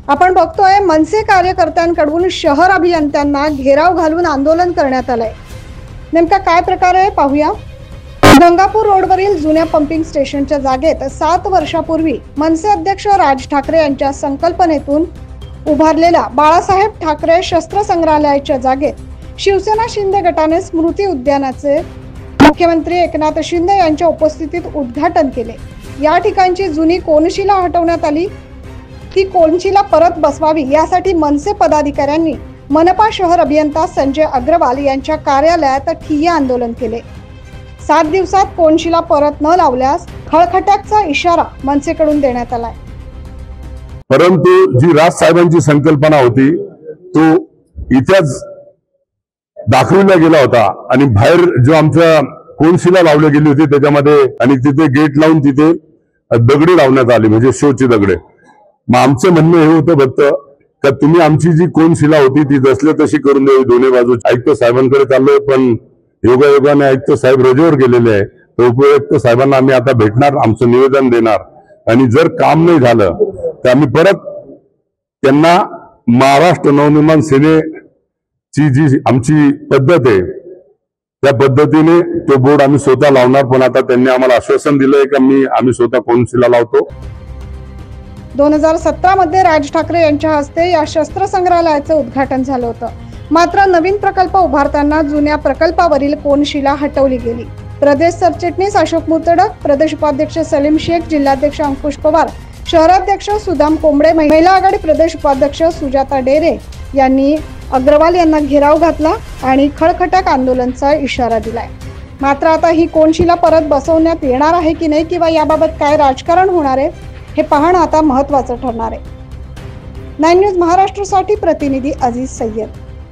आपण बघतोय मनसे कार्यकर्त्यांकडून शहर अभियंत्यांना घेराव घालून आंदोलन करण्यात आलंय। नेमका काय प्रकार आहे पाहूया। गंगापूर रोडवरील जुन्या पंपिंग स्टेशनच्या जागेत 7 वर्षापूर्वी मनसे अध्यक्ष राज ठाकरे यांच्या संकल्पनेतून उभारलेल्या बाळासाहेब ठाकरे शस्त्र संग्रहालयाच्या जागेत शिवसेना शिंदे गटाने स्मृती उद्यानाचे मुख्यमंत्री एकनाथ शिंदे यांच्या उपस्थितीत उद्घाटन केले। या ठिकाणची जुनी कोनशिला हटवण्यात आली, ती कोनशिला परत बसवावी यासाठी मनसे पदाधिकाऱ्यांनी मनपा शहर अभियंता संजय अग्रवाल यांच्या कार्यालयात ठिय्या आंदोलन केले। 7 दिवसात कोनशिला परत न लावल्यास खळखट्याचा इशारा मनसेकडून देण्यात आलाय। परंतु जी राज साहेबांची संकल्पना होती तो इथेच दाखवला गेला होता आणि बाहेर जो आमच्या कोनशिला लावली गेली होती त्याच्यामध्ये आणि तिथे गेट लावून तिथे दगडे लावण्यात आले, म्हणजे शोची दगडे। मग आमचं म्हणणं हे होतं फक्त का तुम्ही आमची जी कोनशिला होती ती जसल्या तशी करून द्यावी। दोन्ही बाजू आयुक्त साहेबांकडे चाललोय, पण योगायोगाने आयुक्त साहेब रजेवर गेलेले आहे, तर उपयुक्त साहेबांना आम्ही आता भेटणार, आमचं निवेदन देणार आणि जर काम नाही झालं तर आम्ही परत त्यांना महाराष्ट्र नवनिर्माण सेनेची जी आमची पद्धत आहे त्या पद्धतीने तो बोर्ड आम्ही स्वतः लावणार। पण आता त्यांनी आम्हाला आश्वासन दिलंय की आम्ही स्वतः कोनशिला लावतो। 2017 मध्ये राज ठाकरे यांच्या हस्ते या शस्त्र संग्रहालयाचे उद्घाटन झालं होतं। मात्र नवीन प्रकल्प उभारताना जुन्या प्रकल्पावरील कोनशिला हटवली गेली। प्रदेश सरचिटणीस अशोक मुतडक, प्रदेश उपाध्यक्ष सलीम शेख, जिल्हाध्यक्ष अंकुश पवार, शहराध्यक्ष सुदाम कोंबडे, महिला आघाडी प्रदेश उपाध्यक्ष सुजाता डेरे यांनी अग्रवाल यांना घेराव घातला आणि खळखटक आंदोलनाचा इशारा दिलाय। मात्र आता ही कोनशिला परत बसवण्यात येणार आहे की नाही किंवा याबाबत काय राजकारण होणार आहे हे पाहणं आता महत्त्वाचं ठरणार आहे। 9 न्यूज महाराष्ट्रासाठी प्रतिनिधी अजीज सय्यद।